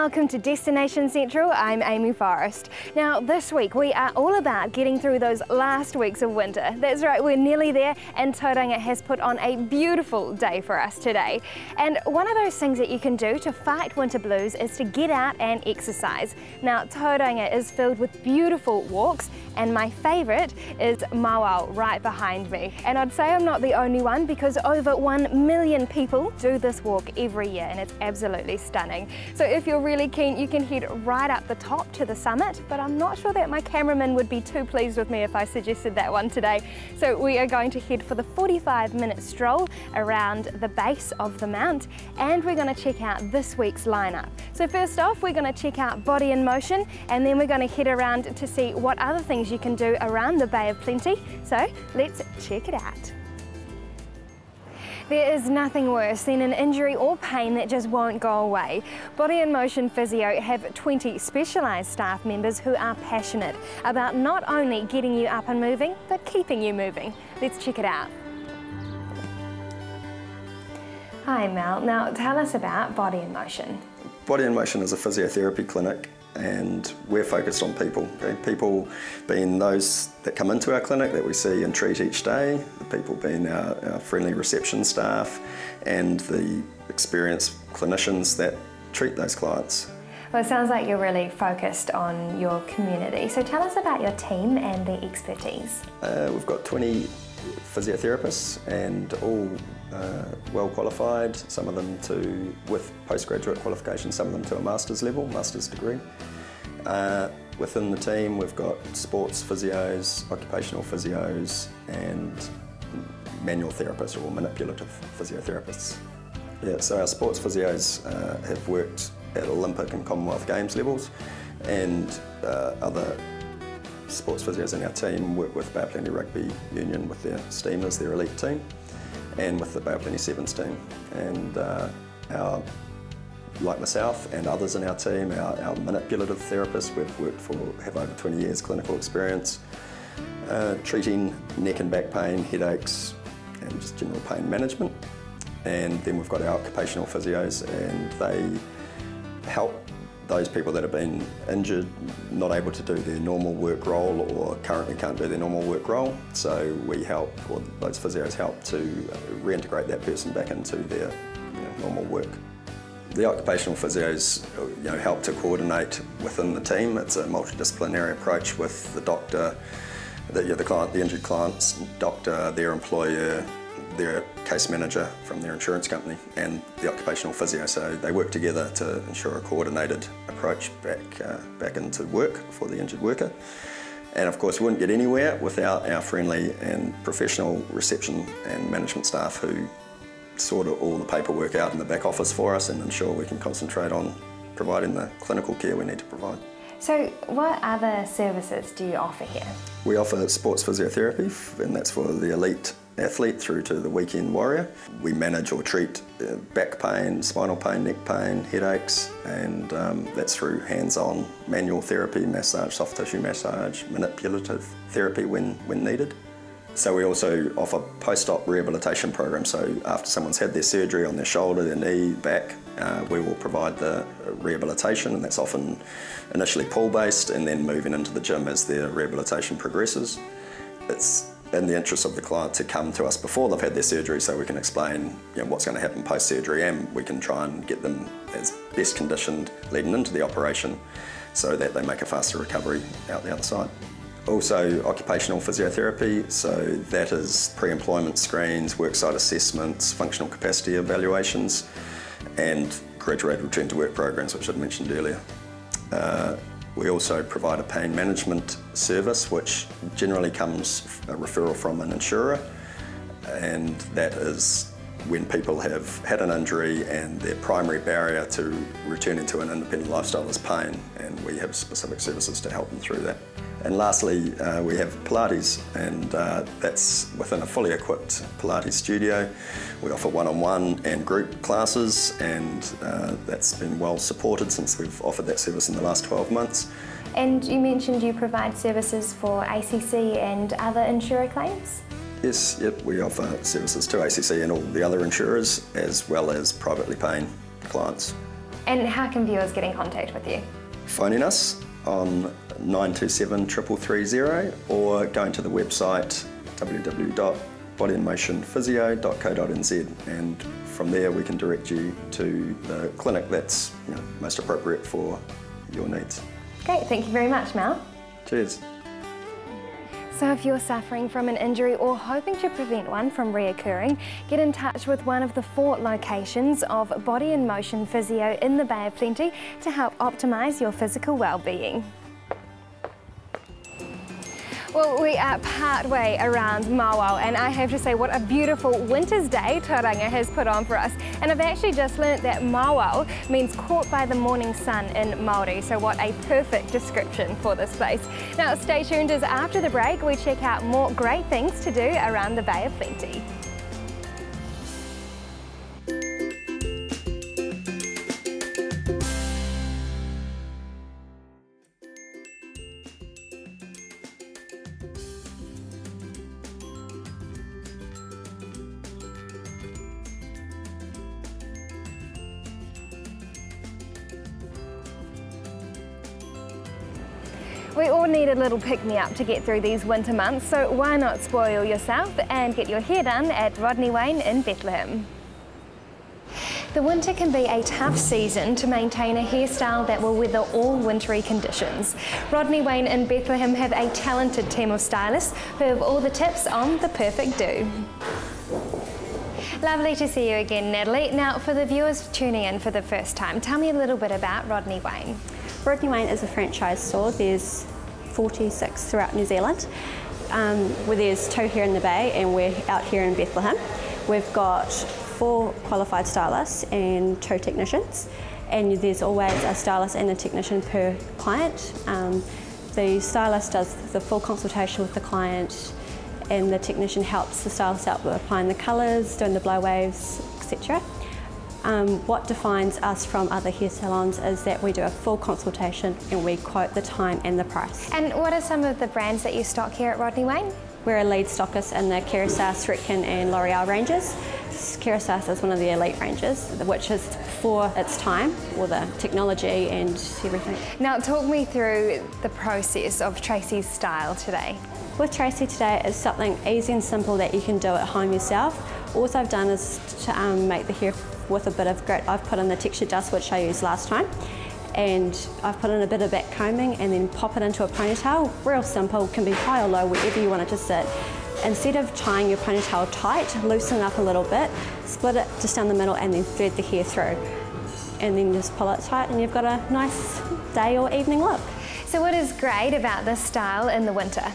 Welcome to Destination Central, I'm Amy Forrest. Now this week we are all about getting through those last weeks of winter. That's right, we're nearly there and Tauranga has put on a beautiful day for us today. And one of those things that you can do to fight winter blues is to get out and exercise. Now Tauranga is filled with beautiful walks and my favourite is Mauao right behind me. And I'd say I'm not the only one because over 1 million people do this walk every year and it's absolutely stunning. So if you're really keen, you can head right up the top to the summit, but I'm not sure that my cameraman would be too pleased with me if I suggested that one today. So we are going to head for the 45-minute stroll around the base of the mount, and we're going to check out this week's lineup. So first off, we're going to check out Body in Motion, and then we're going to head around to see what other things you can do around the Bay of Plenty. So let's check it out. There is nothing worse than an injury or pain that just won't go away. Body in Motion Physio have 20 specialised staff members who are passionate about not only getting you up and moving, but keeping you moving. Let's check it out. Hi Mel, now tell us about Body in Motion. Body in Motion is a physiotherapy clinic and we're focused on people. Okay? People being those that come into our clinic that we see and treat each day, the people being our friendly reception staff and the experienced clinicians that treat those clients. Well, it sounds like you're really focused on your community. So tell us about your team and their expertise. We've got 20 physiotherapists and all well qualified, some of them with postgraduate qualifications, some of them to a master's level, master's degree. Within the team we've got sports physios, occupational physios and manual therapists or manipulative physiotherapists. Yeah, so our sports physios have worked at Olympic and Commonwealth Games levels, and other sports physios in our team work with Bay of Plenty Rugby Union with their Steamers, their elite team, and with the Bay of Plenty Sevens team. And like myself and others in our team, our manipulative therapists, have over 20 years clinical experience treating neck and back pain, headaches, and just general pain management. And then we've got our occupational physios, and they help those people that have been injured, not able to do their normal work role or currently can't do their normal work role. So we help, or those physios help to reintegrate that person back into their normal work. The occupational physios help to coordinate within the team. It's a multidisciplinary approach with the doctor, the injured client's doctor, their employer, their case manager from their insurance company, and the occupational physio. So they work together to ensure a coordinated approach back into work for the injured worker. And of course we wouldn't get anywhere without our friendly and professional reception and management staff who sort all the paperwork out in the back office for us and ensure we can concentrate on providing the clinical care we need to provide. So what other services do you offer here? We offer sports physiotherapy, and that's for the elite athlete through to the weekend warrior. We manage or treat back pain, spinal pain, neck pain, headaches, and that's through hands-on manual therapy, massage, soft tissue massage, manipulative therapy when needed. So we also offer post-op rehabilitation programs. So after someone's had their surgery on their shoulder, their knee, back, we will provide the rehabilitation, and that's often initially pool-based and then moving into the gym as their rehabilitation progresses. It's in the interest of the client to come to us before they've had their surgery so we can explain what's going to happen post-surgery, and we can try and get them as best conditioned leading into the operation so that they make a faster recovery out the other side. Also occupational physiotherapy, so that is pre-employment screens, worksite assessments, functional capacity evaluations, and graduated return to work programs, which I'd mentioned earlier. We also provide a pain management service, which generally comes a referral from an insurer, and that is when people have had an injury and their primary barrier to returning to an independent lifestyle is pain, and we have specific services to help them through that. And lastly, we have Pilates, and that's within a fully equipped Pilates studio. We offer one-on-one and group classes, and that's been well supported since we've offered that service in the last 12 months. And you mentioned you provide services for ACC and other insurer claims? Yes, yep, we offer services to ACC and all the other insurers, as well as privately paying clients. And how can viewers get in contact with you? Phoning us on 927 333 or going to the website www.bodyandmotionphysio.co.nz, and from there we can direct you to the clinic that's most appropriate for your needs. Great, thank you very much, Mel. Cheers. So if you're suffering from an injury or hoping to prevent one from reoccurring, get in touch with one of the 4 locations of Body and Motion Physio in the Bay of Plenty to help optimise your physical well-being. Well, we are partway around Mauao, and I have to say what a beautiful winter's day Tauranga has put on for us. And I've actually just learnt that Mauao means caught by the morning sun in Māori, so what a perfect description for this place. Now stay tuned, as after the break we check out more great things to do around the Bay of Plenty. We all need a little pick-me-up to get through these winter months, so why not spoil yourself and get your hair done at Rodney Wayne in Bethlehem. The winter can be a tough season to maintain a hairstyle that will weather all wintry conditions. Rodney Wayne in Bethlehem have a talented team of stylists who have all the tips on the perfect do. Lovely to see you again, Natalie. Now, for the viewers tuning in for the first time, tell me a little bit about Rodney Wayne. Rodney Wayne is a franchise store. There's 46 throughout New Zealand, where there's 2 here in the Bay and we're out here in Bethlehem. We've got 4 qualified stylists and 2 technicians, and there's always a stylist and a technician per client. The stylist does the full consultation with the client, and the technician helps the stylist out with applying the colours, doing the blow waves, etc. What defines us from other hair salons is that we do a full consultation and we quote the time and the price. And what are some of the brands that you stock here at Rodney Wayne? We're a lead stockist in the Kerisas, Retkin and L'Oreal ranges. Kerisas is one of the elite ranges, which is for its time, all the technology and everything. Now talk me through the process of Tracy's style today. With Tracy today is something easy and simple that you can do at home yourself. All I've done is to make the hair with a bit of grit. I've put in the texture dust, which I used last time, and I've put in a bit of back combing and then pop it into a ponytail. Real simple, can be high or low, wherever you want it to sit. Instead of tying your ponytail tight, loosen it up a little bit, split it just down the middle and then thread the hair through. And then just pull it tight and you've got a nice day or evening look. So what is great about this style in the winter?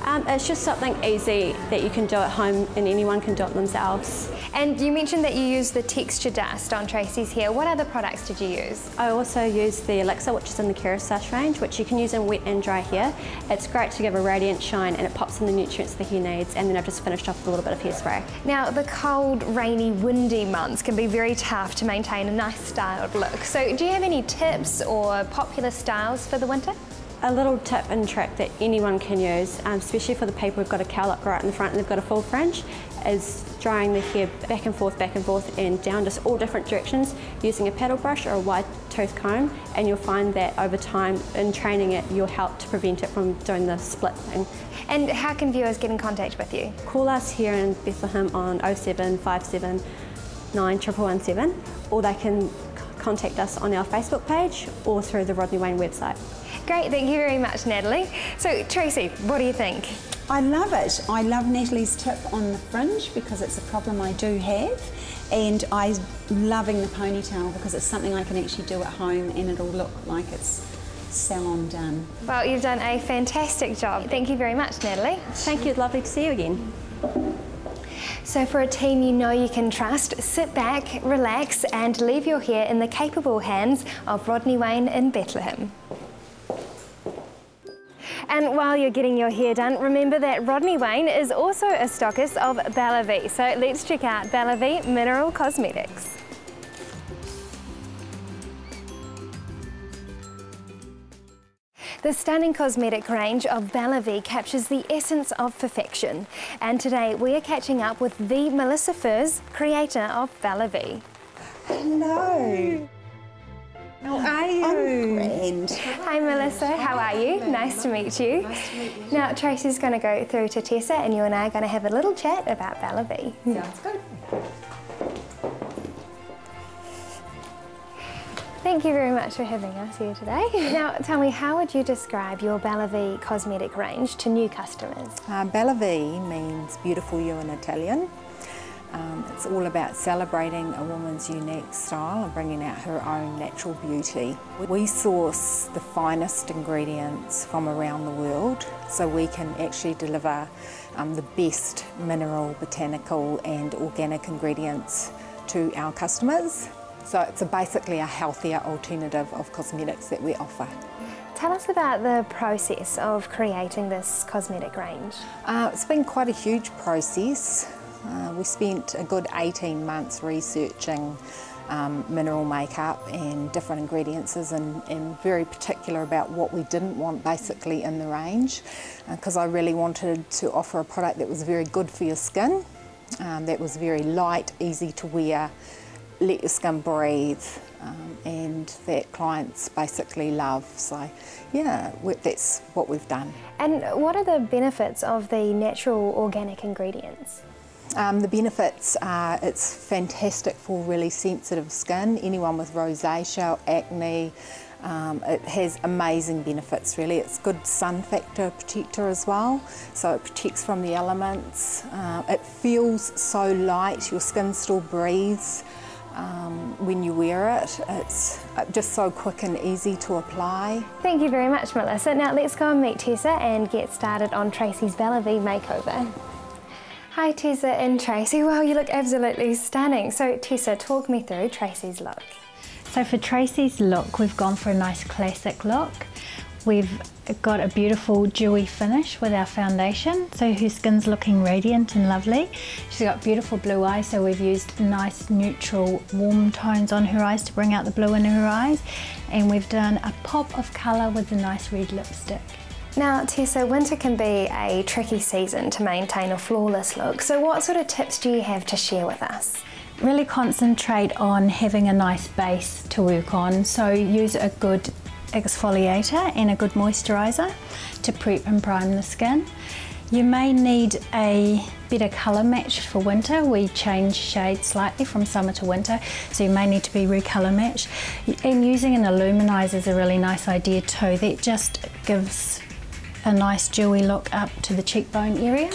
It's just something easy that you can do at home and anyone can do it themselves. And you mentioned that you use the texture dust on Tracy's hair. What other products did you use? I also use the elixir, which is in the Kerisas range, which you can use in wet and dry hair. It's great to give a radiant shine and it pops in the nutrients the hair needs, and then I've just finished off with a little bit of hairspray. Now the cold, rainy, windy months can be very tough to maintain a nice styled look. So do you have any tips or popular styles for the winter? A little tip and trick that anyone can use, especially for the people who've got a cowlick right in the front and they've got a full fringe, is drying the hair back and forth and down, just all different directions, using a paddle brush or a wide tooth comb, and you'll find that over time, in training it, you'll help to prevent it from doing the split thing. And how can viewers get in contact with you? Call us here in Bethlehem on 0757 9117, or they can contact us on our Facebook page or through the Rodney Wayne website. Great, thank you very much, Natalie. So Tracy, what do you think? I love it. I love Natalie's tip on the fringe because it's a problem I do have, and I'm loving the ponytail because it's something I can actually do at home and it'll look like it's salon done. Well, you've done a fantastic job. Thank you very much, Natalie. Thank you, lovely to see you again. So for a team you know you can trust, sit back, relax and leave your hair in the capable hands of Rodney Wayne in Bethlehem. And while you're getting your hair done, remember that Rodney Wayne is also a stockist of Bellevue. So let's check out Bellevue Mineral Cosmetics. The stunning cosmetic range of Bellevue captures the essence of perfection. And today we are catching up with the Melissa Furs, creator of Bellevue. Hello. How are you? I'm grand. Hi Melissa, how are you? Nice to meet you. Nice to meet you. Now Tracy's going to go through to Tessa and you and I are going to have a little chat about Bellevue. Sounds good. Thank you very much for having us here today. Now tell me, how would you describe your Bellevue cosmetic range to new customers? Bellevue means beautiful you in Italian. It's all about celebrating a woman's unique style and bringing out her own natural beauty. We source the finest ingredients from around the world, so we can actually deliver the best mineral, botanical and organic ingredients to our customers. So it's basically a healthier alternative of cosmetics that we offer. Tell us about the process of creating this cosmetic range. It's been quite a huge process. We spent a good 18 months researching mineral makeup and different ingredients and very particular about what we didn't want basically in the range, because I really wanted to offer a product that was very good for your skin, that was very light, easy to wear, let your skin breathe, and that clients basically love. So yeah, that's what we've done. And what are the benefits of the natural organic ingredients? The benefits are it's fantastic for really sensitive skin, anyone with rosacea, acne. It has amazing benefits really. It's good sun factor protector as well, so it protects from the elements. It feels so light, your skin still breathes when you wear it. It's just so quick and easy to apply. Thank you very much, Melissa. Now let's go and meet Tessa and get started on Tracy's Bellevue makeover. Hi Tessa and Tracy. Wow, you look absolutely stunning. So Tessa, talk me through Tracy's look. So for Tracy's look, we've gone for a nice classic look. We've got a beautiful dewy finish with our foundation, so her skin's looking radiant and lovely. She's got beautiful blue eyes, so we've used nice neutral warm tones on her eyes to bring out the blue in her eyes, and we've done a pop of colour with a nice red lipstick. Now Tessa, winter can be a tricky season to maintain a flawless look, so what sort of tips do you have to share with us? Really concentrate on having a nice base to work on, so use a good exfoliator and a good moisturiser to prep and prime the skin. You may need a better colour match for winter. We change shades slightly from summer to winter, so you may need to be recolour matched. And using an illuminizer is a really nice idea too. That just gives a nice dewy look up to the cheekbone area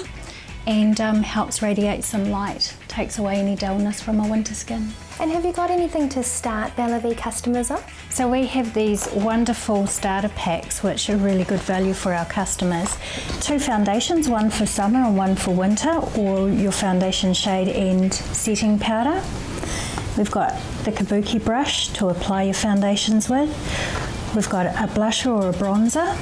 and helps radiate some light, takes away any dullness from a winter skin. And have you got anything to start Bellevue customers off? So we have these wonderful starter packs which are really good value for our customers. 2 foundations, one for summer and one for winter, or your foundation shade and setting powder. We've got the kabuki brush to apply your foundations with. We've got a blusher or a bronzer,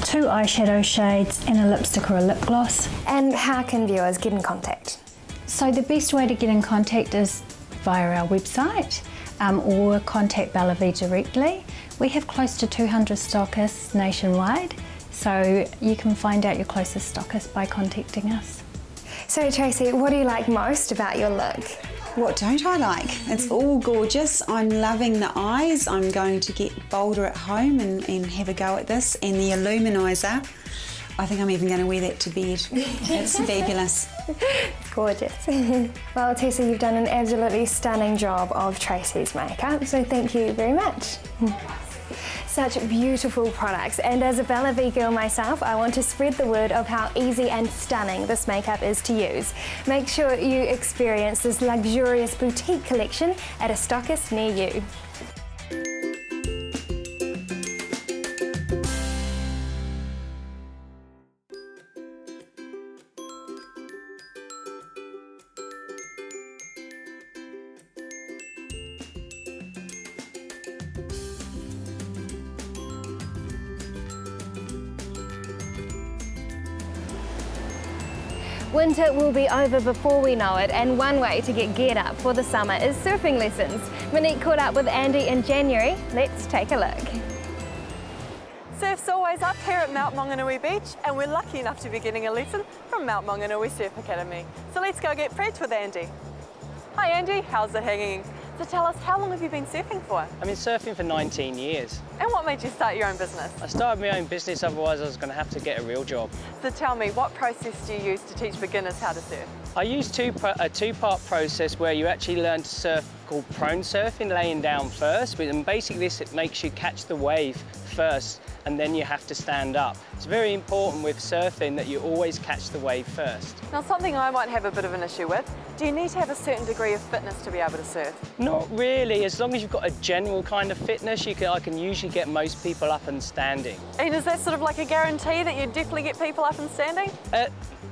2 eyeshadow shades and a lipstick or a lip gloss. And how can viewers get in contact? So the best way to get in contact is via our website or contact Bellevue directly. We have close to 200 stockists nationwide, so you can find out your closest stockist by contacting us. So Tracy, what do you like most about your look? What don't I like? It's all gorgeous. I'm loving the eyes. I'm going to get bolder at home and have a go at this. And the illuminizer, I think I'm even going to wear that to bed. It's fabulous. It's gorgeous. Well, Tessa, you've done an absolutely stunning job of Tracy's makeup, so thank you very much. Such beautiful products, and as a Bellevue girl myself, I want to spread the word of how easy and stunning this makeup is to use. Make sure you experience this luxurious boutique collection at a stockist near you. Winter will be over before we know it, and one way to get geared up for the summer is surfing lessons. Monique caught up with Andy in January. Let's take a look. Surf's always up here at Mount Maunganui Beach, and we're lucky enough to be getting a lesson from Mount Maunganui Surf Academy. So let's go get prepped with Andy. Hi Andy, how's it hanging? So tell us, how long have you been surfing for? I've been surfing for 19 years. And what made you start your own business? I started my own business, otherwise I was going to have to get a real job. So tell me, what process do you use to teach beginners how to surf? I use a two-part process where you actually learn to surf called prone surfing, laying down first. And basically this, it makes you catch the wave first and then you have to stand up. It's very important with surfing that you always catch the wave first. Now something I might have a bit of an issue with, do you need to have a certain degree of fitness to be able to surf? Not really, as long as you've got a general kind of fitness, I can usually get most people up and standing. And is that sort of like a guarantee that you definitely get people up and standing?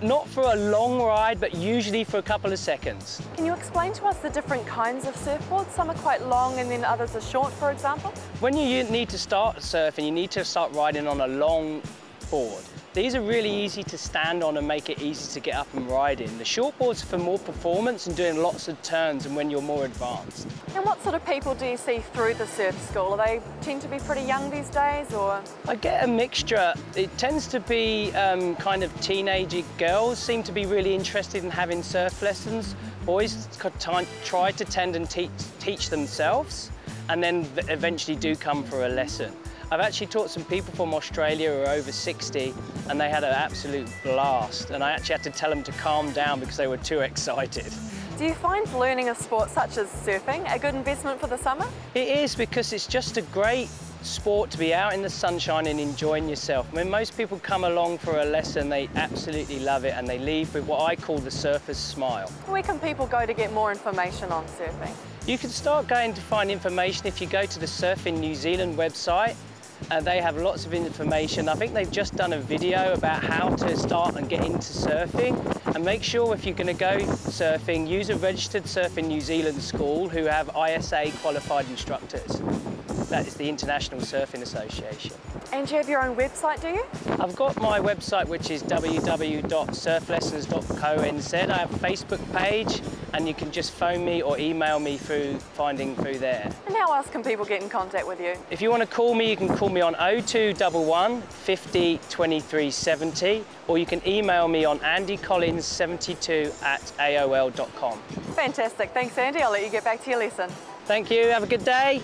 Not for a long ride, but usually for a couple of seconds. Can you explain to us the different kinds of surfboards? Some are quite long and then others are short, for example. When you need to start surfing, you need to start riding on a long board. These are really easy to stand on and make it easy to get up and ride in. The short boards are for more performance and doing lots of turns and when you're more advanced. And what sort of people do you see through the surf school? They tend to be pretty young these days, or? I get a mixture. It tends to be kind of teenage girls seem to be really interested in having surf lessons. Boys try to tend and teach themselves and then eventually do come for a lesson. I've actually taught some people from Australia who are over 60 and they had an absolute blast, and I actually had to tell them to calm down because they were too excited. Do you find learning a sport such as surfing a good investment for the summer? It is, because it's just a great sport to be out in the sunshine and enjoying yourself. When most people come along for a lesson, they absolutely love it and they leave with what I call the surfer's smile. Where can people go to get more information on surfing? You can start going to find information if you go to the Surfing New Zealand website. They have lots of information. I think they've just done a video about how to start and get into surfing. And make sure if you're going to go surfing, use a registered Surfing New Zealand school who have ISA qualified instructors. That is the International Surfing Association. And you have your own website, do you? I've got my website, which is www.surflessons.co.nz. I have a Facebook page, and you can just phone me or email me through there. And how else can people get in contact with you? If you want to call me, you can call me on 0211 50 23 70, or you can email me on andycollins72@aol.com. Fantastic. Thanks, Andy. I'll let you get back to your lesson. Thank you. Have a good day.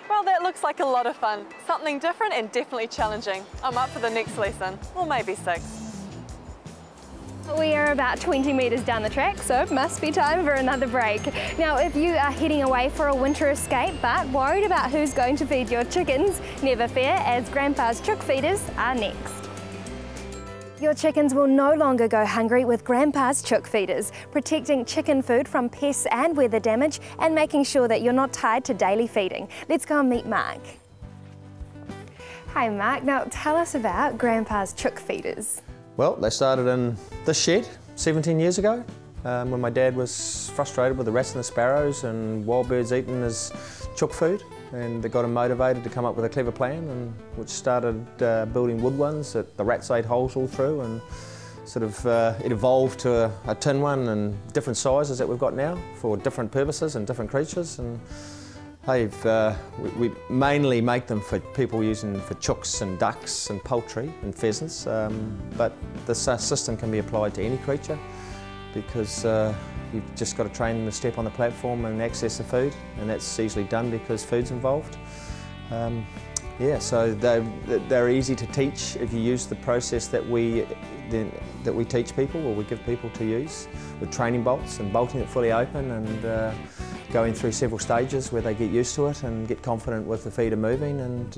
Well, that looks like a lot of fun. Something different and definitely challenging. I'm up for the next lesson, or maybe 6. We are about 20 metres down the track, so it must be time for another break. Now, if you are heading away for a winter escape but worried about who's going to feed your chickens, never fear, as Grandpa's chook feeders are next. Your chickens will no longer go hungry with Grandpa's chook feeders, protecting chicken food from pests and weather damage and making sure that you're not tied to daily feeding. Let's go and meet Mark. Hi Mark, now tell us about Grandpa's chook feeders. Well, they started in this shed 17 years ago when my dad was frustrated with the rats and the sparrows and wild birds eating his chook food, and it got him motivated to come up with a clever plan, and which started building wood ones that the rats ate holes all through, and sort of it evolved to a tin one and different sizes that we've got now for different purposes and different creatures. And we mainly make them for people using for chooks and ducks and poultry and pheasants, but this system can be applied to any creature because you've just got to train them to step on the platform and access the food, and that's easily done because food's involved. Yeah, so they're easy to teach if you use the process that we teach people, or we give people to use, with training bolts and bolting it fully open and going through several stages where they get used to it and get confident with the feeder moving, and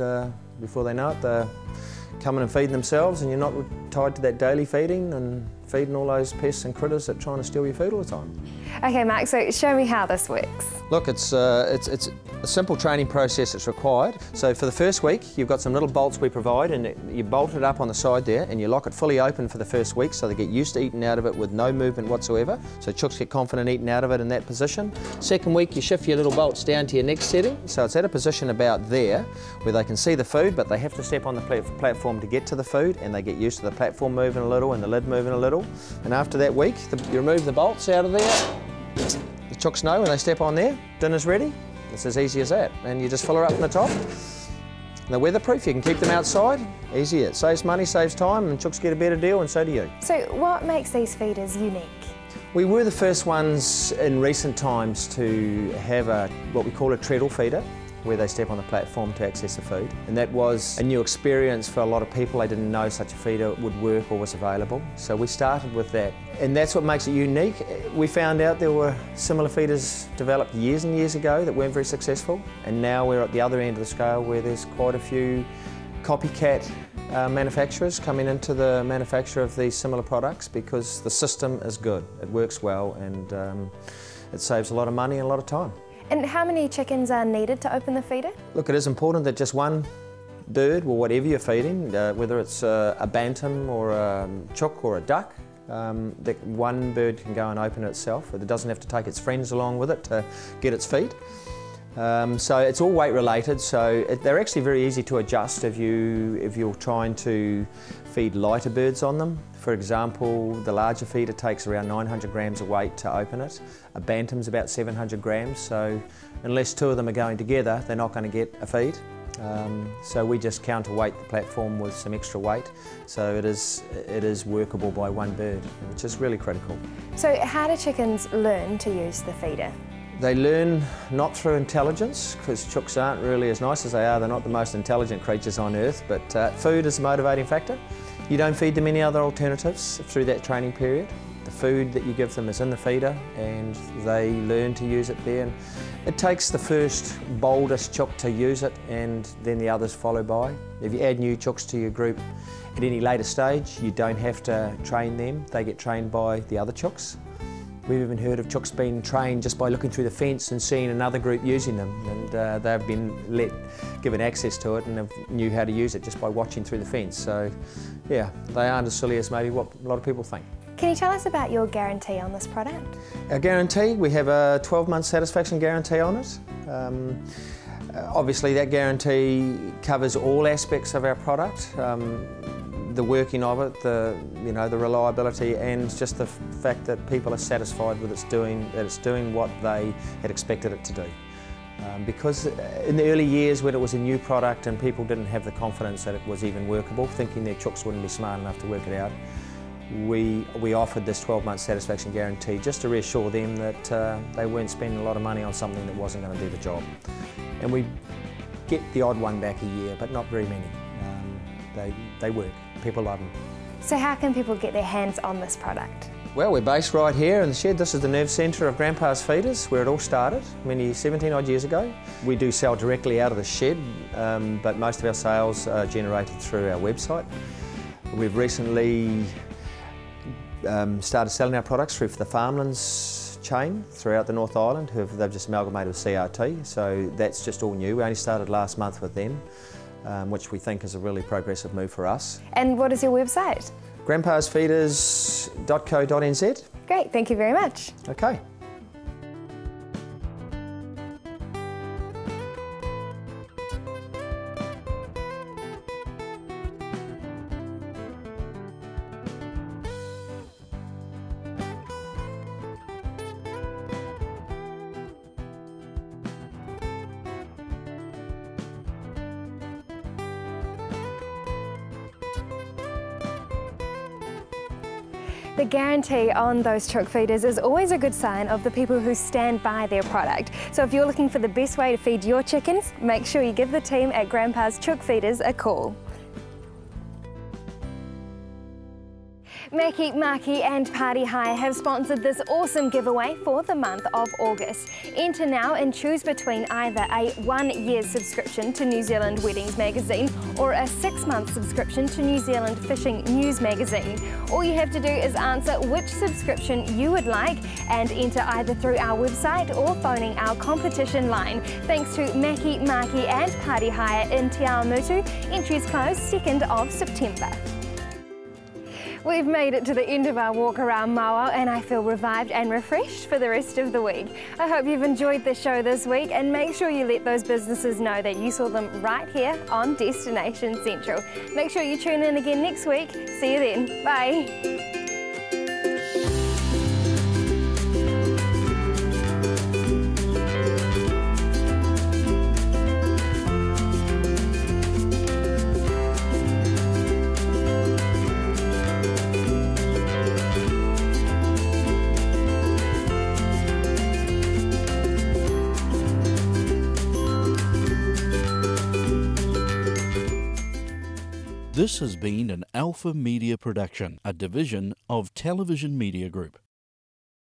before they know it, they're coming and feeding themselves, and you're not tied to that daily feeding and feeding all those pests and critters that are trying to steal your food all the time. Okay Mark, so show me how this works. Look, it's a simple training process that's required. So for the first week, you've got some little bolts we provide, and you bolt it up on the side there and you lock it fully open for the first week so they get used to eating out of it with no movement whatsoever. So chooks get confident eating out of it in that position. Second week, you shift your little bolts down to your next setting. So it's at a position about there where they can see the food, but they have to step on the platform to get to the food, and they get used to the platform moving a little and the lid moving a little. treadle. And after that week, you remove the bolts out of there. The chooks know when they step on there, dinner's ready. It's as easy as that. And you just fill her up from the top. They're weatherproof, you can keep them outside. Easy, it saves money, saves time, and chooks get a better deal, and so do you. So what makes these feeders unique? We were the first ones in recent times to have what we call a treadle feeder, where they step on the platform to access the food. And that was a new experience for a lot of people. They didn't know such a feeder would work or was available. So we started with that. And that's what makes it unique. We found out there were similar feeders developed years and years ago that weren't very successful. And now we're at the other end of the scale where there's quite a few copycat manufacturers coming into the manufacture of these similar products because the system is good. It works well, and it saves a lot of money and a lot of time. And how many chickens are needed to open the feeder? Look, it is important that just one bird, or whatever you're feeding, whether it's a bantam or a chook or a duck, that one bird can go and open it itself. It doesn't have to take its friends along with it to get its feed. So it's all weight related, so they're actually very easy to adjust if you're trying to feed lighter birds on them. For example, the larger feeder takes around 900 grams of weight to open it. A bantam's about 700 grams, so unless two of them are going together, they're not going to get a feed. So we just counterweight the platform with some extra weight, so it is workable by one bird, which is really critical. So how do chickens learn to use the feeder? They learn not through intelligence, because chooks aren't really, as nice as they are, they're not the most intelligent creatures on earth, but food is a motivating factor. You don't feed them any other alternatives through that training period. The food that you give them is in the feeder, and they learn to use it there. And it takes the first boldest chook to use it, and then the others follow by. If you add new chooks to your group at any later stage, you don't have to train them, they get trained by the other chooks. We've even heard of chooks being trained just by looking through the fence and seeing another group using them, and they've been given access to it and have knew how to use it just by watching through the fence. So yeah, they aren't as silly as maybe what a lot of people think. Can you tell us about your guarantee on this product? Our guarantee, we have a 12-month satisfaction guarantee on it. Obviously that guarantee covers all aspects of our product. The working of it, the reliability, and just the fact that people are satisfied with that it's doing what they had expected it to do. Because in the early years when it was a new product and people didn't have the confidence that it was even workable, thinking their chooks wouldn't be smart enough to work it out, we offered this 12-month satisfaction guarantee just to reassure them that they weren't spending a lot of money on something that wasn't going to do the job. And we get the odd one back a year, but not very many. They work. People love them. So how can people get their hands on this product? Well, we're based right here in the shed. This is the nerve centre of Grandpa's Feeders, where it all started many 17 odd years ago. We do sell directly out of the shed, but most of our sales are generated through our website. We've recently started selling our products through the Farmlands chain throughout the North Island, they've just amalgamated with CRT, so that's just all new. We only started last month with them. Which we think is a really progressive move for us. And what is your website? grandpasfeeders.co.nz. Great, thank you very much. Okay. The guarantee on those chook feeders is always a good sign of the people who stand by their product. So if you're looking for the best way to feed your chickens, make sure you give the team at Grandpa's Chook Feeders a call. Maki, Maki and Party Hire have sponsored this awesome giveaway for the month of August. Enter now and choose between either a 1-year subscription to New Zealand Weddings magazine or a 6-month subscription to New Zealand Fishing News magazine. All you have to do is answer which subscription you would like and enter either through our website or phoning our competition line. Thanks to Maki, Maki and Party Hire in Te Awamutu. Entries close 2nd of September. We've made it to the end of our walk around Mauao and I feel revived and refreshed for the rest of the week. I hope you've enjoyed the show this week and make sure you let those businesses know that you saw them right here on Destination Central. Make sure you tune in again next week. See you then. Bye. This has been an Alpha Media production, a division of Television Media Group.